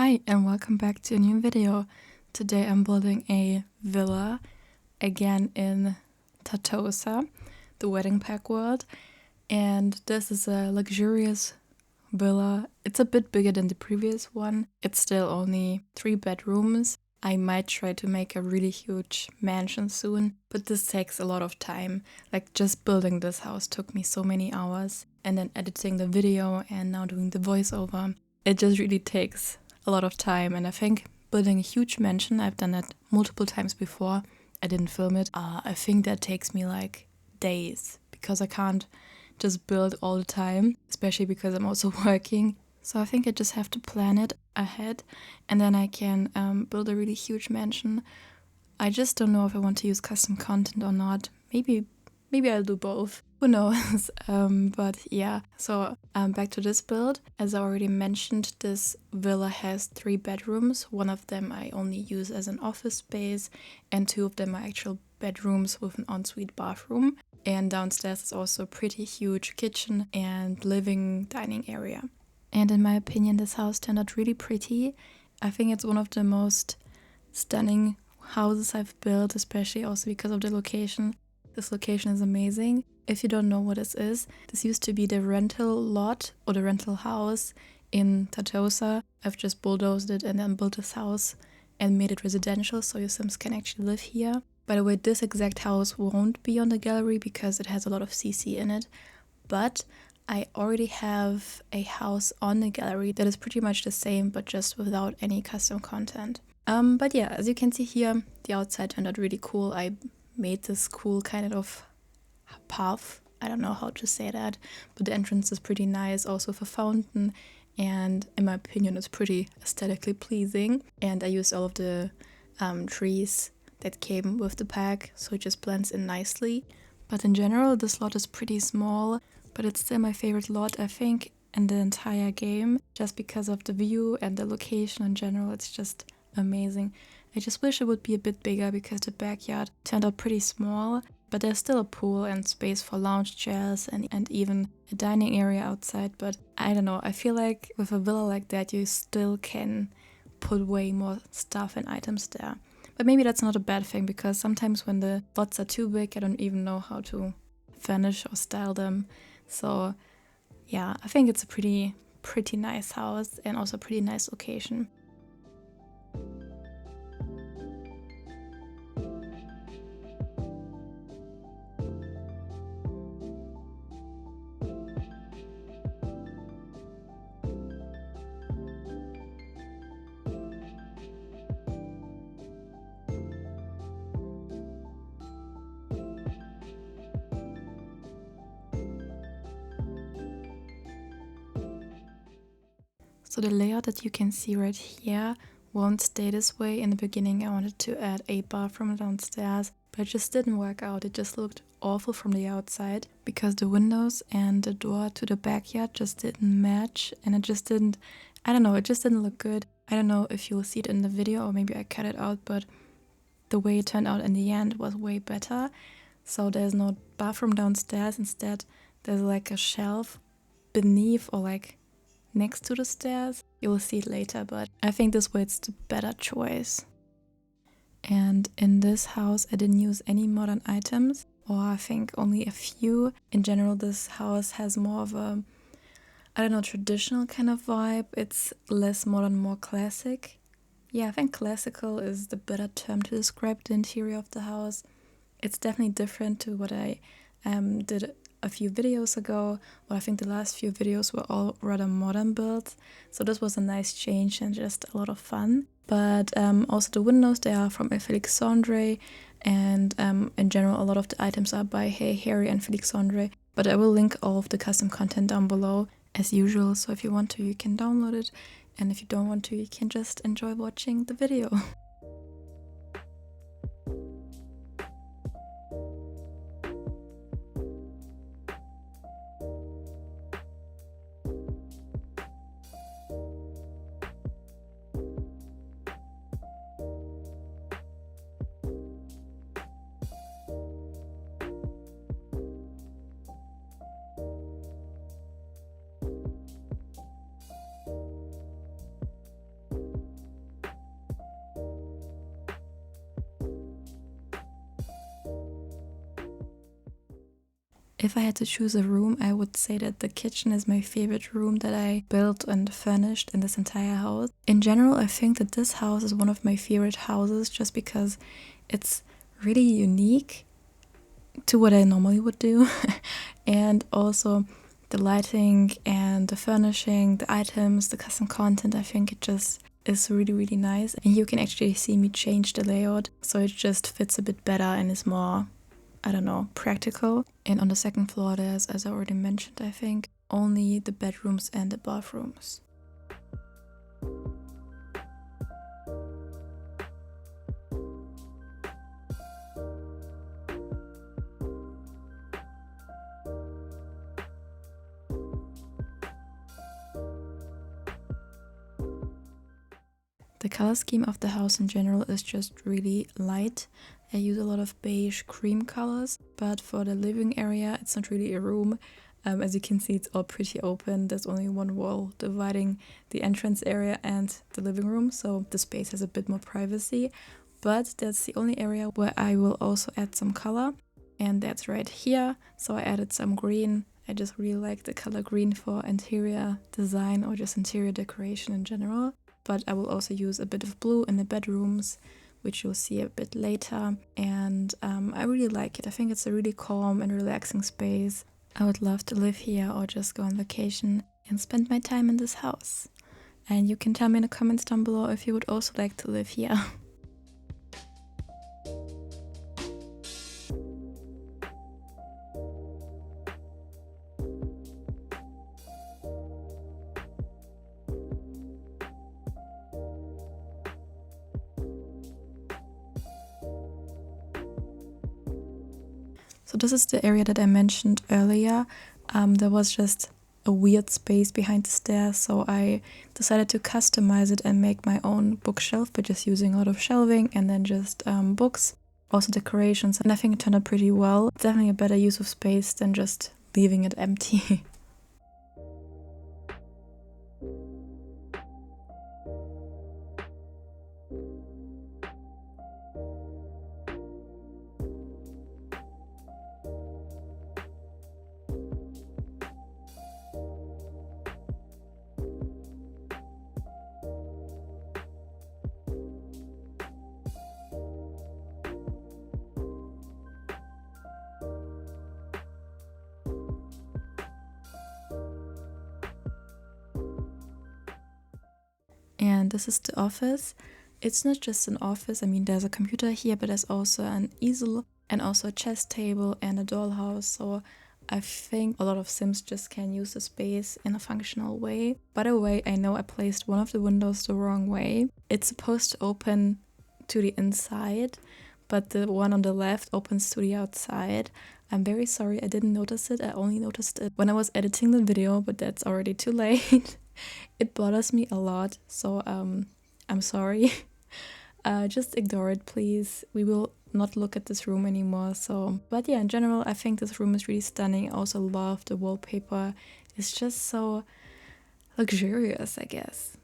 Hi and welcome back to a new video. Today I'm building a villa again in Tartosa, the wedding pack world, and this is a luxurious villa. It's a bit bigger than the previous one. It's still only 3 bedrooms. I might try to make a really huge mansion soon, but this takes a lot of time. Like just building this house took me so many hours, and then editing the video and now doing the voiceover. It just really takes a lot of time, and I think building a huge mansion, I've done that multiple times before. I didn't film it. I think that takes me like days because I can't just build all the time, especially because I'm also working. So I think I just have to plan it ahead and then I can build a really huge mansion. I just don't know if I want to use custom content or not. Maybe I'll do both. Who knows? But yeah, so back to this build. As I already mentioned, this villa has 3 bedrooms. One of them I only use as an office space and 2 of them are actual bedrooms with an ensuite bathroom. And downstairs is also a pretty huge kitchen and living dining area. And in my opinion, this house turned out really pretty. I think it's one of the most stunning houses I've built, especially also because of the location. This location is amazing. If you don't know what this used to be the rental lot or the rental house in Tartosa. I've just bulldozed it and then built this house and made it residential so your Sims can actually live here. By the way, this exact house won't be on the gallery because it has a lot of CC in it, but I already have a house on the gallery that is pretty much the same but just without any custom content. But yeah, as you can see here, the outside turned out really cool. I made this cool kind of path. I don't know how to say that, but the entrance is pretty nice, also with a fountain, and in my opinion it's pretty aesthetically pleasing. And I used all of the trees that came with the pack, so it just blends in nicely. But in general, this lot is pretty small, but it's still my favorite lot, I think, in the entire game, just because of the view and the location in general. It's just amazing. I just wish it would be a bit bigger because the backyard turned out pretty small, but there's still a pool and space for lounge chairs and even a dining area outside. But I don't know, I feel like with a villa like that you still can put way more stuff and items there. But maybe that's not a bad thing because sometimes when the lots are too big I don't even know how to furnish or style them. So yeah, I think it's a pretty nice house and also a pretty nice location. So the layout that you can see right here won't stay this way. In the beginning I wanted to add a bathroom downstairs, but it just didn't work out. It just looked awful from the outside because the windows and the door to the backyard just didn't match, and it just didn't, I don't know, it just didn't look good. I don't know if you'll see it in the video or maybe I cut it out, but the way it turned out in the end was way better. So there's no bathroom downstairs. Instead there's like a shelf beneath or like next to the stairs. You will see it later, but I think this way it's the better choice. And in this house I didn't use any modern items, or I think only a few. In general this house has more of a, I don't know, traditional kind of vibe. It's less modern, more classic. Yeah, I think classical is the better term to describe the interior of the house. It's definitely different to what I did a few videos ago. Well, I think the last few videos were all rather modern builds, so this was a nice change and just a lot of fun. But also the windows, they are from Felixandre, and in general a lot of the items are by HeyHarrie and Felixandre, but I will link all of the custom content down below as usual, so if you want to you can download it, and if you don't want to you can just enjoy watching the video. If I had to choose a room, I would say that the kitchen is my favorite room that I built and furnished in this entire house. In general, I think that this house is one of my favorite houses just because it's really unique to what I normally would do. And also the lighting and the furnishing, the items, the custom content, I think it just is really, really nice. And you can actually see me change the layout so it just fits a bit better and is more, I don't know, practical. And on the second floor there's, as I already mentioned, I think, only the bedrooms and the bathrooms. The color scheme of the house in general is just really light. I use a lot of beige cream colors, but for the living area it's not really a room. As you can see, it's all pretty open. There's only one wall dividing the entrance area and the living room, so the space has a bit more privacy. But that's the only area where I will also add some color, and that's right here. So I added some green. I just really like the color green for interior design or just interior decoration in general. But I will also use a bit of blue in the bedrooms, which you'll see a bit later. And I really like it. I think it's a really calm and relaxing space. I would love to live here or just go on vacation and spend my time in this house. And you can tell me in the comments down below if you would also like to live here. So this is the area that I mentioned earlier. There was just a weird space behind the stairs, so I decided to customize it and make my own bookshelf by just using a lot of shelving and then just books, also decorations, and I think it turned out pretty well. It's definitely a better use of space than just leaving it empty. And this is the office. It's not just an office. I mean, there's a computer here, but there's also an easel and also a chess table and a dollhouse. So I think a lot of Sims just can use the space in a functional way. By the way, I know I placed one of the windows the wrong way. It's supposed to open to the inside, but the one on the left opens to the outside. I'm very sorry, I didn't notice it. I only noticed it when I was editing the video, but that's already too late. It bothers me a lot, so I'm sorry. Just ignore it, please. We will not look at this room anymore. But yeah, in general, I think this room is really stunning. I also love the wallpaper. It's just so luxurious, I guess.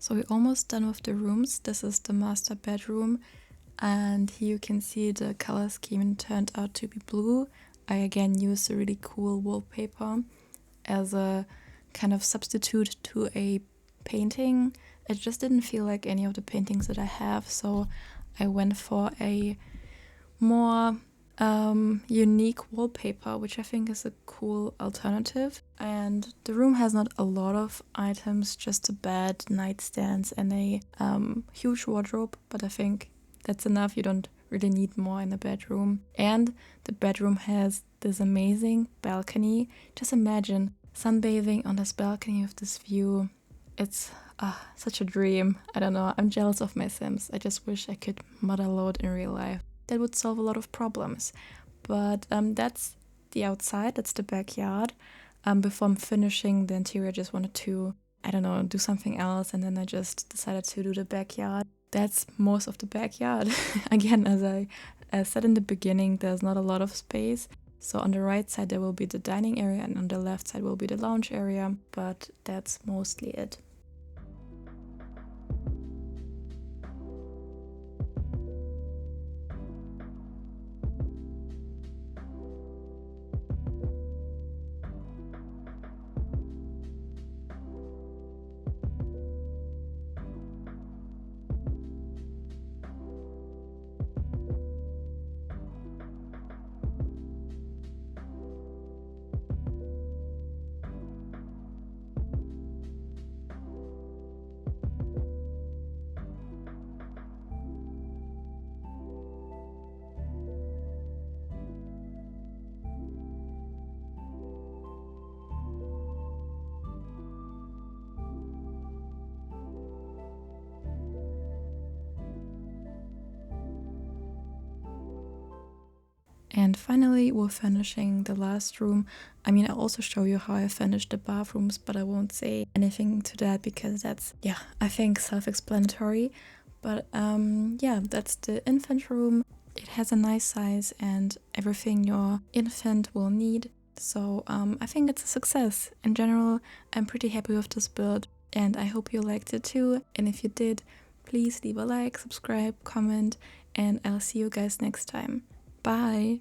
So we're almost done with the rooms. This is the master bedroom, and here you can see the color scheme turned out to be blue. I again used a really cool wallpaper as a kind of substitute to a painting. It just didn't feel like any of the paintings that I have, so I went for a more unique wallpaper, which I think is a cool alternative. And the room has not a lot of items, just a bed, nightstands, and a huge wardrobe, but I think that's enough. You don't really need more in the bedroom. And the bedroom has this amazing balcony. Just imagine sunbathing on this balcony with this view. It's such a dream. I don't know, I'm jealous of my Sims. I just wish I could motherload in real life. That would solve a lot of problems. But that's the outside, that's the backyard. Before I'm finishing the interior, I just wanted to, I don't know, do something else, and then I just decided to do the backyard. That's most of the backyard. Again, as I said in the beginning, there's not a lot of space. So on the right side there will be the dining area, and on the left side will be the lounge area, but that's mostly it. And finally, we're finishing the last room. I mean, I'll also show you how I finished the bathrooms, but I won't say anything to that because that's, yeah, I think self-explanatory. But yeah, that's the infant room. It has a nice size and everything your infant will need. So I think it's a success. In general, I'm pretty happy with this build, and I hope you liked it too. And if you did, please leave a like, subscribe, comment, and I'll see you guys next time. Bye!